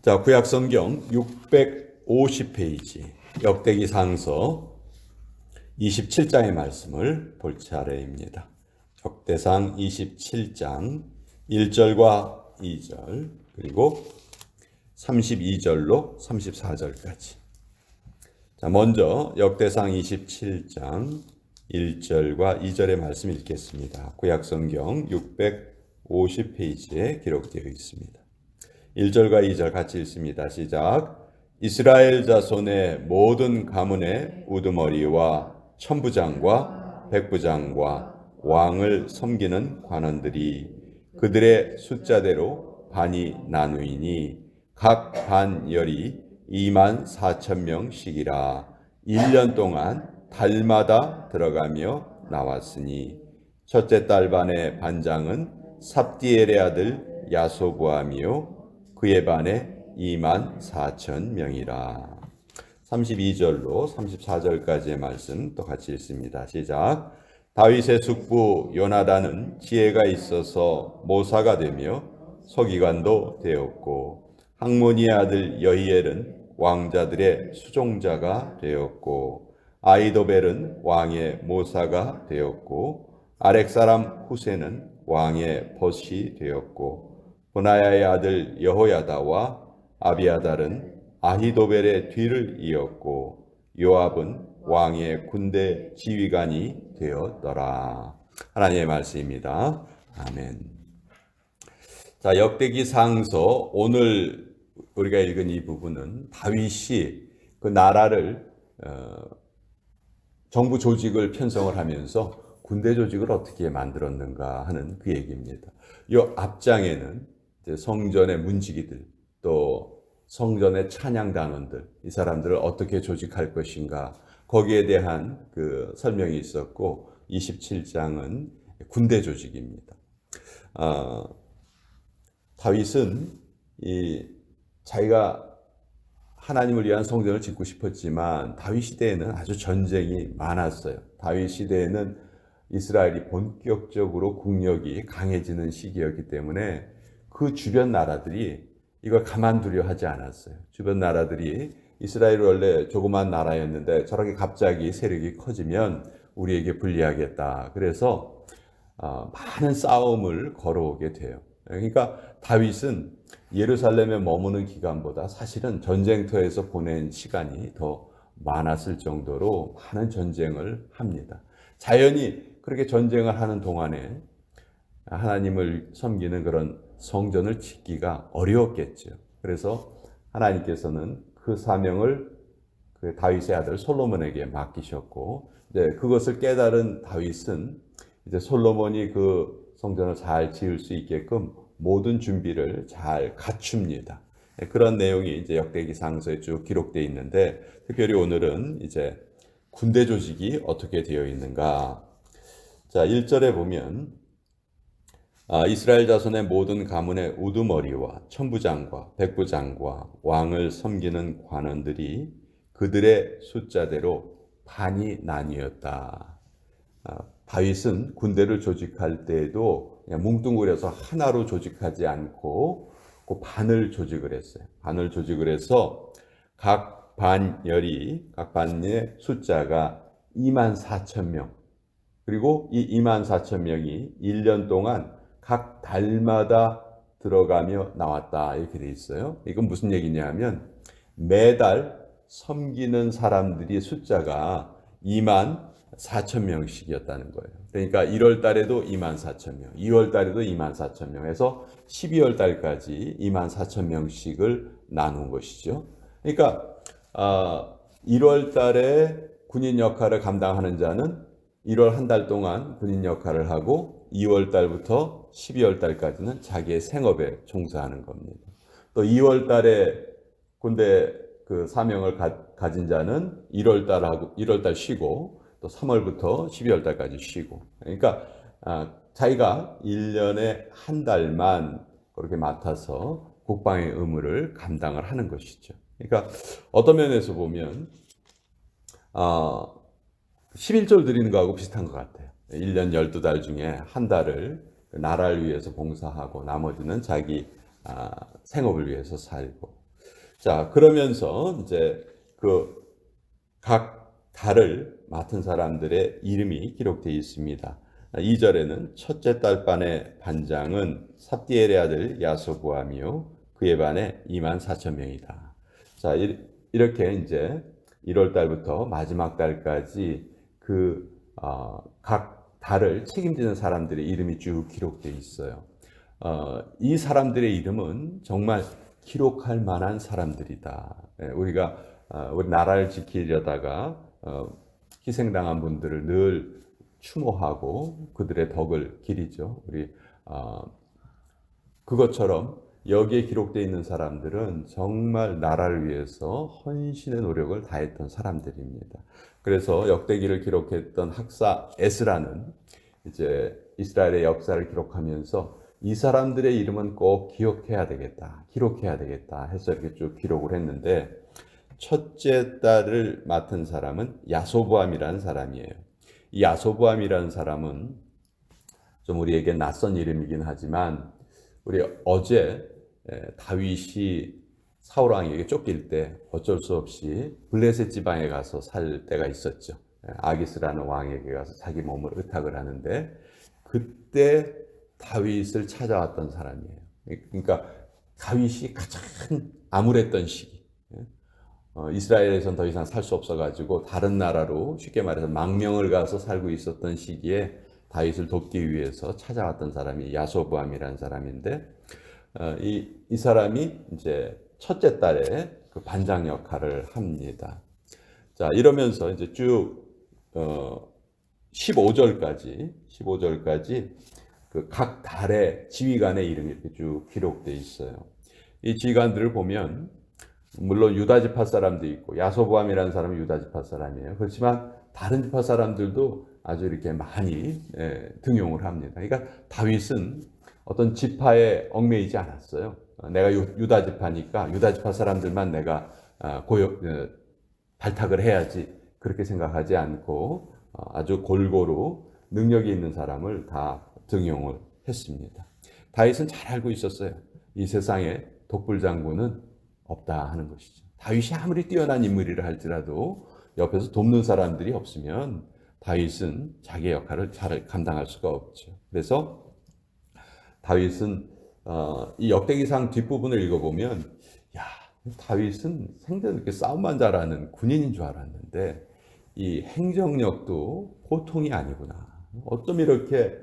자, 구약성경 650페이지 역대기상서 27장의 말씀을 볼 차례입니다. 역대상 27장 1절과 2절 그리고 32절로 34절까지. 자, 먼저 역대상 27장 1절과 2절의 말씀 읽겠습니다. 구약성경 650페이지에 기록되어 있습니다. 1절과 2절 같이 읽습니다. 시작. 이스라엘 자손의 모든 가문의 우두머리와 천부장과 백부장과 왕을 섬기는 관원들이 그들의 숫자대로 반이 나누이니 각 반열이 24,000명씩이라 1년 동안 달마다 들어가며 나왔으니 첫째 달 반의 반장은 삽디엘의 아들 야소부암이요 그의 반에 24,000명이라. 32절로 34절까지의 말씀 또 같이 읽습니다. 시작. 다윗의 숙부 요나단은 지혜가 있어서 모사가 되며 서기관도 되었고 학모니의 아들 여히엘은 왕자들의 수종자가 되었고 아이도벨은 왕의 모사가 되었고 아렉사람 후세는 왕의 벗이 되었고 보나야의 아들 여호야다와 아비아달은 아히도벨의 뒤를 이었고 요압은 왕의 군대 지휘관이 되었더라. 하나님의 말씀입니다. 아멘. 자, 역대기상서 오늘 우리가 읽은 이 부분은 다윗이 그 나라를 정부 조직을 편성을 하면서 군대 조직을 어떻게 만들었는가 하는 그 얘기입니다. 이 앞장에는 성전의 문지기들 또 성전의 찬양단원들 이 사람들을 어떻게 조직할 것인가 거기에 대한 그 설명이 있었고 27장은 군대 조직입니다. 다윗은 자기가 하나님을 위한 성전을 짓고 싶었지만 다윗 시대에는 아주 전쟁이 많았어요. 다윗 시대에는 이스라엘이 본격적으로 국력이 강해지는 시기였기 때문에 그 주변 나라들이 이걸 가만두려 하지 않았어요. 주변 나라들이 이스라엘이 원래 조그만 나라였는데 저렇게 갑자기 세력이 커지면 우리에게 불리하겠다. 그래서 많은 싸움을 걸어오게 돼요. 그러니까 다윗은 예루살렘에 머무는 기간보다 사실은 전쟁터에서 보낸 시간이 더 많았을 정도로 많은 전쟁을 합니다. 자연히 그렇게 전쟁을 하는 동안에 하나님을 섬기는 그런 성전을 짓기가 어려웠겠죠. 그래서 하나님께서는 그 사명을 그 다윗의 아들 솔로몬에게 맡기셨고, 이제 그것을 깨달은 다윗은 이제 솔로몬이 그 성전을 잘 지을 수 있게끔 모든 준비를 잘 갖춥니다. 그런 내용이 이제 역대기상서에 쭉 기록되어 있는데, 특별히 오늘은 이제 군대 조직이 어떻게 되어 있는가. 자, 1절에 보면 이스라엘 자손의 모든 가문의 우두머리와 천부장과 백부장과 왕을 섬기는 관원들이 그들의 숫자대로 반이 나뉘었다. 다윗은 군대를 조직할 때에도 그냥 뭉뚱그려서 하나로 조직하지 않고 그 반을 조직을 했어요. 반을 조직을 해서 각 반열의 숫자가 24,000명. 그리고 이 24,000명이 1년 동안 각 달마다 들어가며 나왔다. 이렇게 돼 있어요. 이건 무슨 얘기냐면 매달 섬기는 사람들이 숫자가 24,000명씩이었다는 거예요. 그러니까 1월 달에도 24,000명, 2월 달에도 24,000명 해서 12월 달까지 24,000명씩을 나눈 것이죠. 그러니까 1월 달에 군인 역할을 감당하는 자는 1월 한 달 동안 군인 역할을 하고 2월 달부터 12월 달까지는 자기의 생업에 종사하는 겁니다. 또 2월 달에 군대 그 사명을 가진 자는 1월 달 쉬고 또 3월부터 12월 달까지 쉬고. 그러니까 자기가 1년에 한 달만 그렇게 맡아서 국방의 의무를 감당을 하는 것이죠. 그러니까 어떤 면에서 보면 11절 드리는 거하고 비슷한 것 같아요. 1년 12달 중에 한 달을 나라를 위해서 봉사하고 나머지는 자기 생업을 위해서 살고. 자, 그러면서 이제 그 각 달을 맡은 사람들의 이름이 기록되어 있습니다. 2절에는 첫째 달반의 반장은 삽디엘의 아들 야소보암이요 그의 반에 2만 4천 명이다. 자, 이렇게 이제 1월 달부터 마지막 달까지 각 달을 책임지는 사람들의 이름이 쭉 기록되어 있어요. 이 사람들의 이름은 정말 기록할 만한 사람들이다. 우리가 우리 나라를 지키려다가 희생당한 분들을 늘 추모하고 그들의 덕을 기리죠. 우리 그것처럼 여기에 기록되어 있는 사람들은 정말 나라를 위해서 헌신의 노력을 다했던 사람들입니다. 그래서 역대기를 기록했던 학사 에스라는 이제 이스라엘의 역사를 기록하면서 이 사람들의 이름은 꼭 기억해야 되겠다, 기록해야 되겠다 해서 이렇게 쭉 기록을 했는데 첫째 딸을 맡은 사람은 야소보암이라는 사람이에요. 이 야소보암이라는 사람은 좀 우리에게 낯선 이름이긴 하지만 우리 어제 다윗이 사울 왕에게 쫓길 때 어쩔 수 없이 블레셋 지방에 가서 살 때가 있었죠. 아기스라는 왕에게 가서 자기 몸을 의탁을 하는데 그때 다윗을 찾아왔던 사람이에요. 그러니까 다윗이 가장 암울했던 시기. 이스라엘에선 더 이상 살 수 없어가지고 다른 나라로 쉽게 말해서 망명을 가서 살고 있었던 시기에 다윗을 돕기 위해서 찾아왔던 사람이 야소보암이라는 사람인데 이 사람이 이제 첫째 딸의 그 반장 역할을 합니다. 자, 이러면서 이제 쭉 15절까지 그 각 달의 지휘관의 이름이 이렇게 쭉 기록되어 있어요. 이 지휘관들을 보면 물론 유다 지파 사람도 있고 야소보암이라는 사람은 유다 지파 사람이에요. 그렇지만 다른 지파 사람들도 아주 이렇게 많이 등용을 합니다. 그러니까 다윗은 어떤 지파에 얽매이지 않았어요. 내가 유다 지파니까 유다 지파 사람들만 내가 발탁을 해야지 그렇게 생각하지 않고 아주 골고루 능력이 있는 사람을 다 등용을 했습니다. 다윗은 잘 알고 있었어요. 이 세상에 독불장군은 없다 하는 것이죠. 다윗이 아무리 뛰어난 인물이라 할지라도 옆에서 돕는 사람들이 없으면 다윗은 자기의 역할을 잘 감당할 수가 없죠. 그래서 다윗은 이 역대기상 뒷부분을 읽어보면 야, 다윗은 생전 이렇게 싸움만 잘하는 군인인 줄 알았는데 이 행정력도 보통이 아니구나. 어쩜 이렇게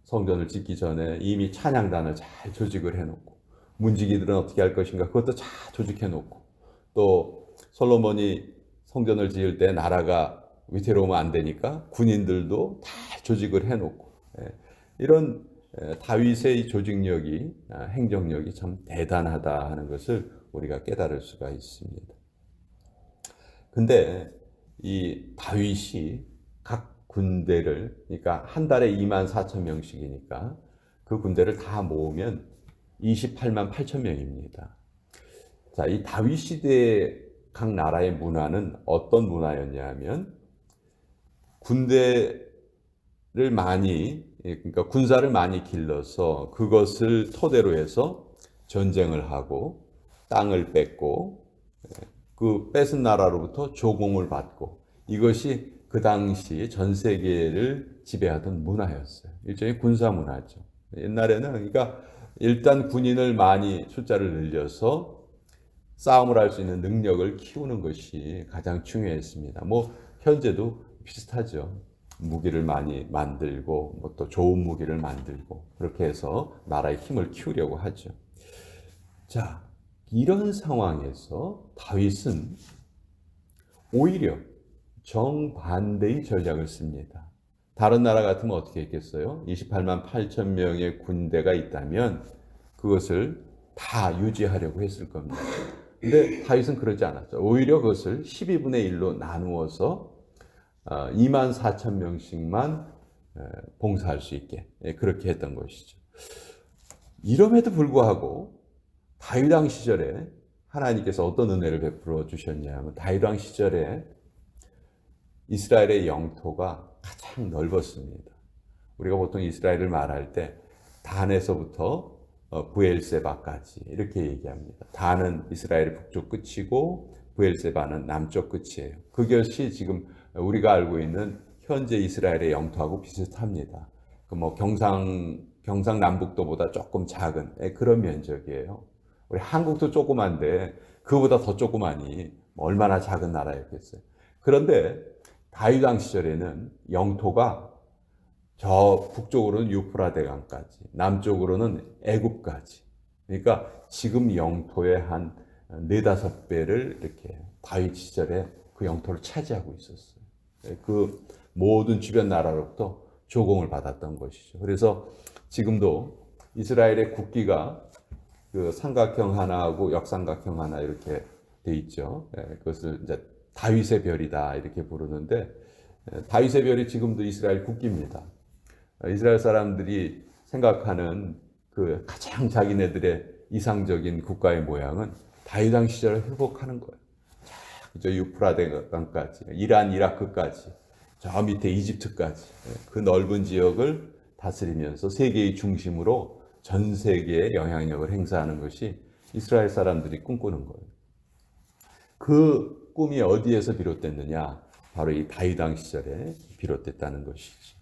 성전을 짓기 전에 이미 찬양단을 잘 조직을 해놓고 문지기들은 어떻게 할 것인가 그것도 잘 조직해놓고 또 솔로몬이 성전을 지을 때 나라가 위태로우면 안 되니까 군인들도 다 조직을 해놓고 이런 다윗의 조직력이 행정력이 참 대단하다 하는 것을 우리가 깨달을 수가 있습니다. 근데 이 다윗이 각 군대를 그러니까 한 달에 2만 4천 명씩이니까 그 군대를 다 모으면 28만 8천 명입니다. 자, 이 다윗 시대의 각 나라의 문화는 어떤 문화였냐면 군대를 많이 그러니까 군사를 많이 길러서 그것을 토대로 해서 전쟁을 하고 땅을 뺏고 그 뺏은 나라로부터 조공을 받고 이것이 그 당시 전 세계를 지배하던 문화였어요. 일종의 군사 문화죠. 옛날에는 그러니까 일단 군인을 많이 숫자를 늘려서 싸움을 할 수 있는 능력을 키우는 것이 가장 중요했습니다. 뭐 현재도 비슷하죠. 무기를 많이 만들고 뭐 또 좋은 무기를 만들고 그렇게 해서 나라의 힘을 키우려고 하죠. 자, 이런 상황에서 다윗은 오히려 정반대의 전략을 씁니다. 다른 나라 같으면 어떻게 했겠어요? 28만 8천 명의 군대가 있다면 그것을 다 유지하려고 했을 겁니다. 근데 다윗은 그러지 않았죠. 오히려 그것을 12분의 1로 나누어서 2만 4천 명씩만 봉사할 수 있게 그렇게 했던 것이죠. 이럼에도 불구하고 다윗 왕 시절에 하나님께서 어떤 은혜를 베풀어 주셨냐면 다윗 왕 시절에 이스라엘의 영토가 가장 넓었습니다. 우리가 보통 이스라엘을 말할 때 단에서부터 부엘세바까지 이렇게 얘기합니다. 단은 이스라엘의 북쪽 끝이고 부엘세바는 남쪽 끝이에요. 그것이 지금 우리가 알고 있는 현재 이스라엘의 영토하고 비슷합니다. 뭐 경상남북도보다 조금 작은 그런 면적이에요. 우리 한국도 조그만데 그보다 더 조그마니 얼마나 작은 나라였겠어요. 그런데 다윗 왕 시절에는 영토가 저 북쪽으로는 유프라데 강까지, 남쪽으로는 애굽까지. 그러니까 지금 영토의 한 4-5배를 이렇게 다윗 시절에 그 영토를 차지하고 있었어요. 그 모든 주변 나라로부터 조공을 받았던 것이죠. 그래서 지금도 이스라엘의 국기가 그 삼각형 하나하고 역삼각형 하나 이렇게 돼 있죠. 그것을 이제 다윗의 별이다 이렇게 부르는데, 다윗의 별이 지금도 이스라엘 국기입니다. 이스라엘 사람들이 생각하는 그 가장 자기네들의 이상적인 국가의 모양은 다윗 왕 시절을 회복하는 거예요. 저 유프라데 강까지, 이란, 이라크까지, 저 밑에 이집트까지 그 넓은 지역을 다스리면서 세계의 중심으로 전 세계에 영향력을 행사하는 것이 이스라엘 사람들이 꿈꾸는 거예요. 그 꿈이 어디에서 비롯됐느냐? 바로 이 다윗 왕 시절에 비롯됐다는 것이지.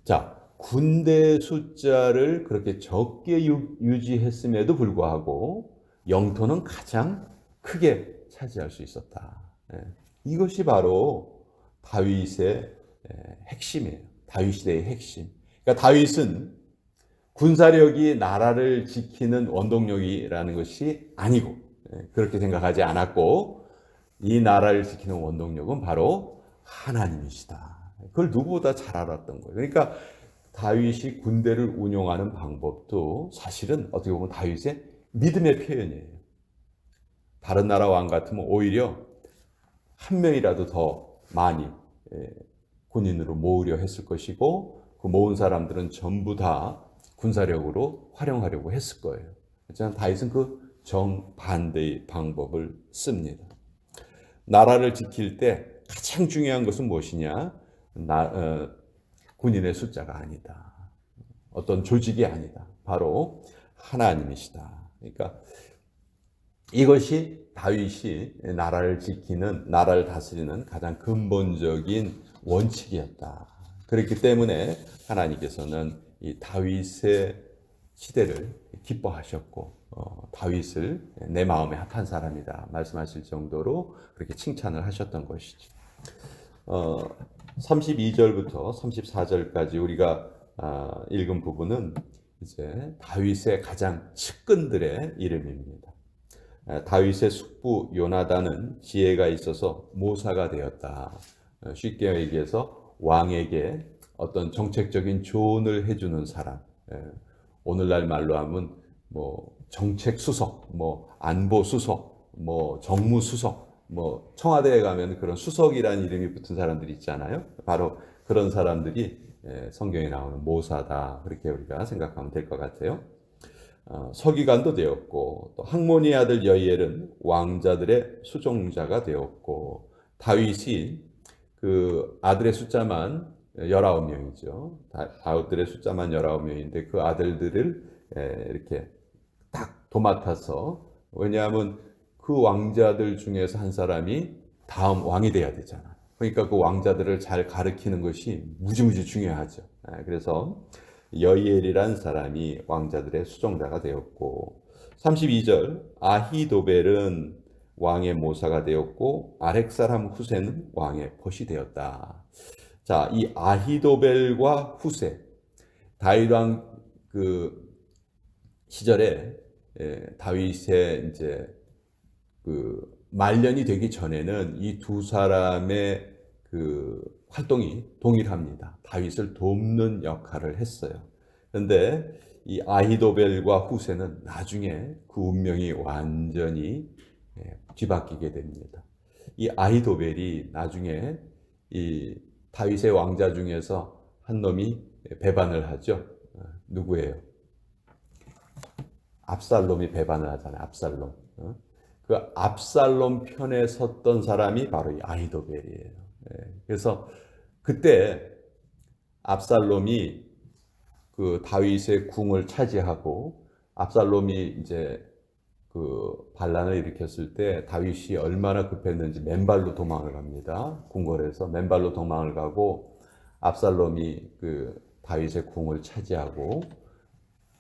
자, 군대 숫자를 그렇게 적게 유지했음에도 불구하고 영토는 가장 크게 차지할 수 있었다. 이것이 바로 다윗의 핵심이에요. 다윗 시대의 핵심. 그러니까 다윗은 군사력이 나라를 지키는 원동력이라는 것이 아니고, 그렇게 생각하지 않았고, 이 나라를 지키는 원동력은 바로 하나님이시다. 그걸 누구보다 잘 알았던 거예요. 그러니까 다윗이 군대를 운용하는 방법도 사실은 어떻게 보면 다윗의 믿음의 표현이에요. 다른 나라 왕 같으면 오히려 한 명이라도 더 많이 군인으로 모으려 했을 것이고, 그 모은 사람들은 전부 다 군사력으로 활용하려고 했을 거예요. 하지만 다윗은 그 정반대의 방법을 씁니다. 나라를 지킬 때 가장 중요한 것은 무엇이냐? 군인의 숫자가 아니다. 어떤 조직이 아니다. 바로 하나님이시다. 그러니까 이것이 다윗이 나라를 지키는, 나라를 다스리는 가장 근본적인 원칙이었다. 그렇기 때문에 하나님께서는 이 다윗의 시대를 기뻐하셨고, 다윗을 내 마음에 합한 사람이다 말씀하실 정도로 그렇게 칭찬을 하셨던 것이죠. 32절부터 34절까지 우리가 읽은 부분은 이제 다윗의 가장 측근들의 이름입니다. 다윗의 숙부 요나단은 지혜가 있어서 모사가 되었다. 쉽게 얘기해서 왕에게 어떤 정책적인 조언을 해주는 사람. 오늘날 말로 하면 뭐 정책 수석, 뭐 안보 수석, 뭐 정무 수석, 뭐 청와대에 가면 그런 수석이라는 이름이 붙은 사람들이 있잖아요. 바로 그런 사람들이 성경에 나오는 모사다. 그렇게 우리가 생각하면 될 것 같아요. 서기관도 되었고, 또 학모니 아들 여이엘은 왕자들의 수종자가 되었고, 다윗이 그 아들의 숫자만 19명이죠. 아들의 숫자만 19명인데 그 아들들을 이렇게 딱 도맡아서, 왜냐하면 그 왕자들 중에서 한 사람이 다음 왕이 돼야 되잖아. 그러니까 그 왕자들을 잘 가르치는 것이 무지무지 중요하죠. 그래서 여이엘이란 사람이 왕자들의 수종자가 되었고, 32절 아히도벨은 왕의 모사가 되었고 아렉 사람 후세는 왕의 벗이 되었다. 자, 이 아히도벨과 후세, 다윗 왕 그 시절에 다윗의 이제 그 말년이 되기 전에는 이 두 사람의 그 활동이 동일합니다. 다윗을 돕는 역할을 했어요. 그런데 이 아히도벨과 후세는 나중에 그 운명이 완전히 뒤바뀌게 됩니다. 이 아히도벨이 나중에 이 다윗의 왕자 중에서 한 놈이 배반을 하죠. 누구예요? 압살롬이 배반을 하잖아요. 압살롬. 그 압살롬 편에 섰던 사람이 바로 이 아히도벨이에요. 그래서 그때 압살롬이 그 다윗의 궁을 차지하고 압살롬이 이제 그 반란을 일으켰을 때 다윗이 얼마나 급했는지 맨발로 도망을 갑니다. 궁궐에서 맨발로 도망을 가고 압살롬이 그 다윗의 궁을 차지하고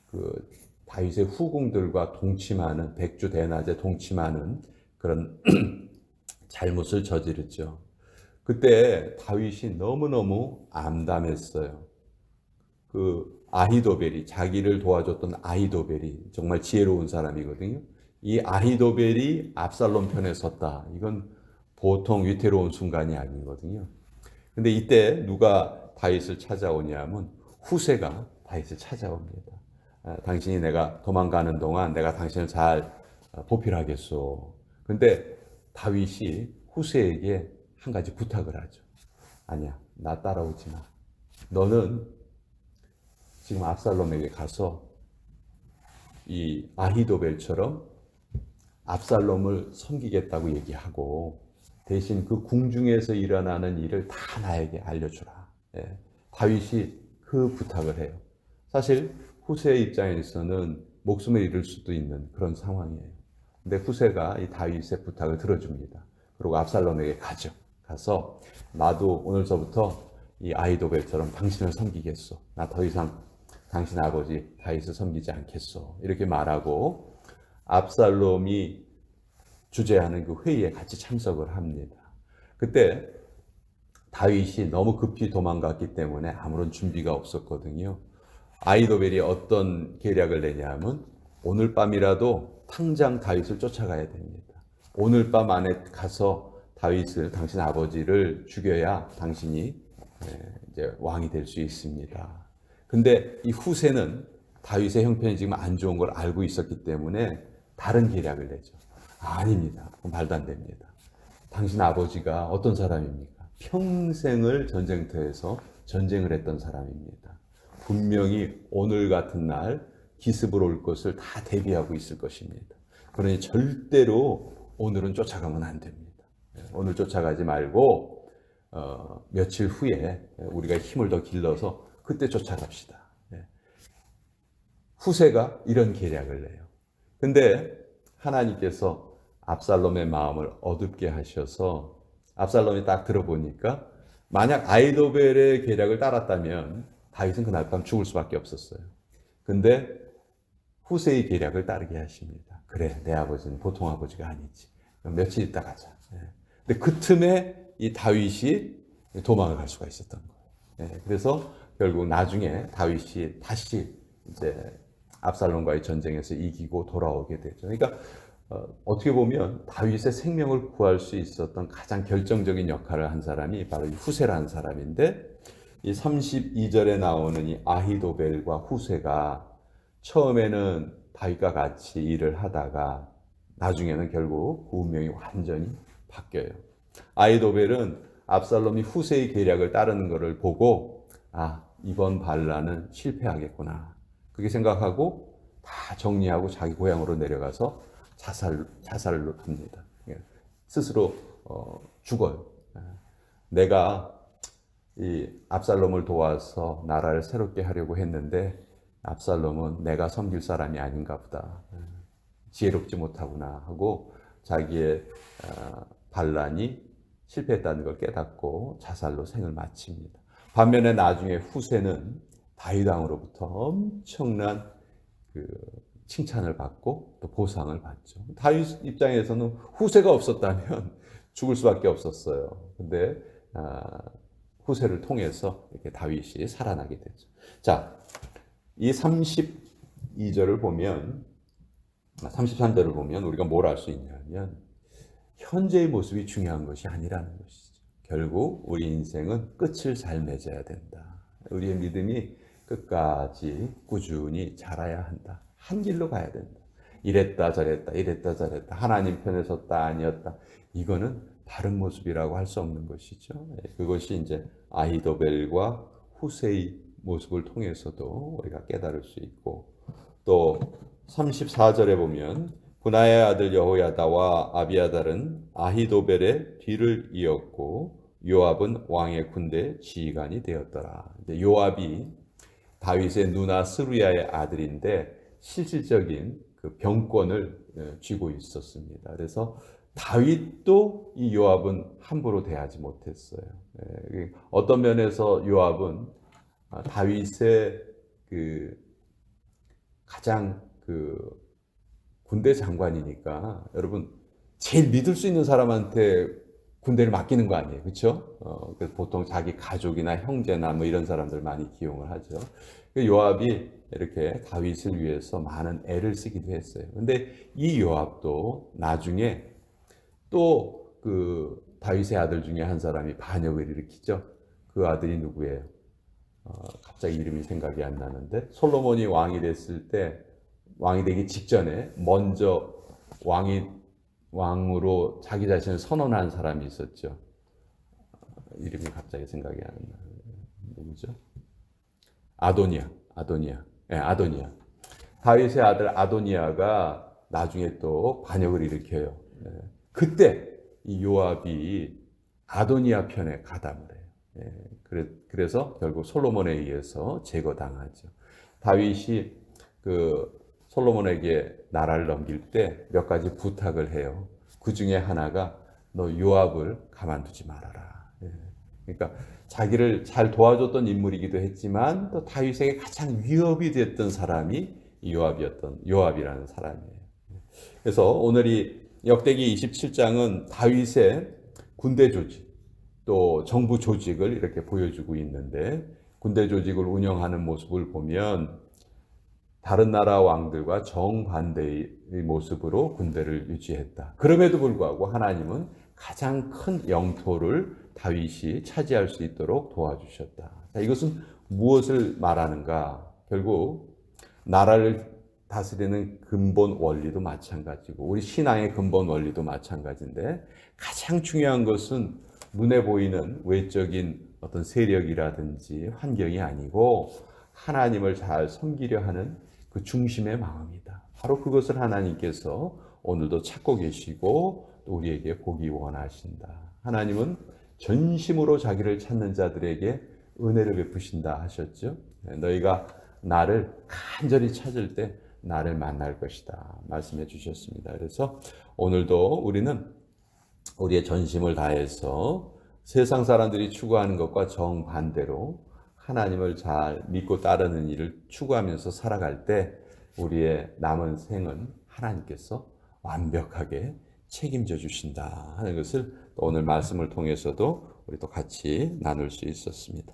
그 다윗의 후궁들과 동침하는 백주 대낮에 동침하는 그런 잘못을 저지르죠. 그때 다윗이 너무너무 암담했어요. 그 아히도벨이 자기를 도와줬던 아히도벨이 정말 지혜로운 사람이거든요. 이 아히도벨이 압살롬 편에 섰다. 이건 보통 위태로운 순간이 아니거든요. 근데 이때 누가 다윗을 찾아오냐면 후세가 다윗을 찾아옵니다. 당신이 내가 도망가는 동안 내가 당신을 잘 보필하겠소. 근데 다윗이 후세에게 한 가지 부탁을 하죠. 아니야, 나 따라오지 마. 너는 지금 압살롬에게 가서 이 아히도벨처럼 압살롬을 섬기겠다고 얘기하고 대신 그 궁중에서 일어나는 일을 다 나에게 알려주라. 예. 다윗이 그 부탁을 해요. 사실 후세의 입장에서는 목숨을 잃을 수도 있는 그런 상황이에요. 근데 후세가 이 다윗의 부탁을 들어줍니다. 그리고 압살롬에게 가죠. 가서 나도 오늘서부터 이 아히도벨처럼 당신을 섬기겠소. 나 더 이상 당신 아버지 다윗을 섬기지 않겠소. 이렇게 말하고 압살롬이 주재하는 그 회의에 같이 참석을 합니다. 그때 다윗이 너무 급히 도망갔기 때문에 아무런 준비가 없었거든요. 아히도벨이 어떤 계략을 내냐면 오늘 밤이라도 당장 다윗을 쫓아가야 됩니다. 오늘 밤 안에 가서 다윗을 당신 아버지를 죽여야 당신이 이제 왕이 될 수 있습니다. 근데 이 후세는 다윗의 형편이 지금 안 좋은 걸 알고 있었기 때문에 다른 계략을 내죠. 아닙니다. 말도 안 됩니다. 당신 아버지가 어떤 사람입니까? 평생을 전쟁터에서 전쟁을 했던 사람입니다. 분명히 오늘 같은 날 기습을 올 것을 다 대비하고 있을 것입니다. 그러니 절대로 오늘은 쫓아가면 안 됩니다. 오늘 쫓아가지 말고 며칠 후에 우리가 힘을 더 길러서 그때 쫓아갑시다. 후세가 이런 계략을 내요. 근데 하나님께서 압살롬의 마음을 어둡게 하셔서 압살롬이 딱 들어보니까 만약 아히도벨의 계략을 따랐다면 다윗은 그날 밤 죽을 수밖에 없었어요. 근데 후세의 계략을 따르게 하십니다. 그래, 내 아버지는 보통 아버지가 아니지. 며칠 있다 가자. 근데 그 틈에 이 다윗이 도망을 갈 수가 있었던 거예요. 그래서 결국 나중에 다윗이 다시 이제 압살롬과의 전쟁에서 이기고 돌아오게 되죠. 그러니까 어떻게 보면 다윗의 생명을 구할 수 있었던 가장 결정적인 역할을 한 사람이 바로 이 후세라는 사람인데 이 32절에 나오는 이 아히도벨과 후세가 처음에는 다윗과 같이 일을 하다가 나중에는 결국 그 운명이 완전히 바뀌어요. 아히도벨은 압살롬이 후세의 계략을 따르는 것을 보고 이번 반란은 실패하겠구나. 그렇게 생각하고 다 정리하고 자기 고향으로 내려가서 자살을 합니다. 스스로 죽어요. 내가 이 압살롬을 도와서 나라를 새롭게 하려고 했는데 압살롬은 내가 섬길 사람이 아닌가 보다. 지혜롭지 못하구나 하고 자기의 반란이 실패했다는 걸 깨닫고 자살로 생을 마칩니다. 반면에 나중에 후세는 다윗 왕으로부터 엄청난 그 칭찬을 받고 또 보상을 받죠. 다윗 입장에서는 후세가 없었다면 죽을 수밖에 없었어요. 근데 후세를 통해서 이렇게 다윗이 살아나게 되죠. 자, 이 32절을 보면 33절을 보면 우리가 뭘 알 수 있냐면 현재의 모습이 중요한 것이 아니라는 것이죠. 결국 우리 인생은 끝을 잘 맺어야 된다. 우리의 믿음이 끝까지 꾸준히 자라야 한다. 한 길로 가야 된다. 이랬다 저랬다 이랬다 저랬다 하나님 편에 섰다 아니었다. 이거는 다른 모습이라고 할 수 없는 것이죠. 그것이 이제 아히도벨과 후세의 모습을 통해서도 우리가 깨달을 수 있고 또 34절에 보면 분하의 아들 여호야다와 아비아달은 아히도벨의 뒤를 이었고 요압은 왕의 군대 지휘관이 되었더라. 요압이 다윗의 누나 스루야의 아들인데 실질적인 그 병권을 쥐고 있었습니다. 그래서 다윗도 이 요압은 함부로 대하지 못했어요. 어떤 면에서 요압은 다윗의 그 가장 그 군대 장관이니까 여러분 제일 믿을 수 있는 사람한테 군대를 맡기는 거 아니에요, 그렇죠? 보통 자기 가족이나 형제나 뭐 이런 사람들 많이 기용을 하죠. 요압이 이렇게 다윗을 위해서 많은 애를 쓰기도 했어요. 근데 이 요압도 나중에 또 그 다윗의 아들 중에 한 사람이 반역을 일으키죠. 그 아들이 누구예요? 갑자기 이름이 생각이 안 나는데 솔로몬이 왕이 됐을 때 왕이 되기 직전에 먼저 왕으로 자기 자신을 선언한 사람이 있었죠. 이름이 갑자기 생각이 안 나요. 누구죠? 아도니아. 네, 아도니아. 다윗의 아들 아도니아가 나중에 또 반역을 일으켜요. 그때 이 요압이 아도니아 편에 가담을 해요. 그래서 결국 솔로몬에 의해서 제거당하죠. 다윗이 그 솔로몬에게 나라를 넘길 때 몇 가지 부탁을 해요. 그 중에 하나가 너 요압을 가만두지 말아라. 그러니까 자기를 잘 도와줬던 인물이기도 했지만 또 다윗에게 가장 위협이 됐던 사람이 요압이라는 사람이에요. 그래서 오늘 이 역대기 27장은 다윗의 군대 조직 또 정부 조직을 이렇게 보여주고 있는데 군대 조직을 운영하는 모습을 보면 다른 나라 왕들과 정반대의 모습으로 군대를 유지했다. 그럼에도 불구하고 하나님은 가장 큰 영토를 다윗이 차지할 수 있도록 도와주셨다. 자, 이것은 무엇을 말하는가? 결국 나라를 다스리는 근본 원리도 마찬가지고 우리 신앙의 근본 원리도 마찬가지인데 가장 중요한 것은 눈에 보이는 외적인 어떤 세력이라든지 환경이 아니고 하나님을 잘 섬기려 하는 그 중심의 마음이다. 바로 그것을 하나님께서 오늘도 찾고 계시고 또 우리에게 보기 원하신다. 하나님은 전심으로 자기를 찾는 자들에게 은혜를 베푸신다 하셨죠. 너희가 나를 간절히 찾을 때 나를 만날 것이다 말씀해 주셨습니다. 그래서 오늘도 우리는 우리의 전심을 다해서 세상 사람들이 추구하는 것과 정반대로 하나님을 잘 믿고 따르는 일을 추구하면서 살아갈 때 우리의 남은 생은 하나님께서 완벽하게 책임져 주신다 하는 것을 오늘 말씀을 통해서도 우리 또 같이 나눌 수 있었습니다.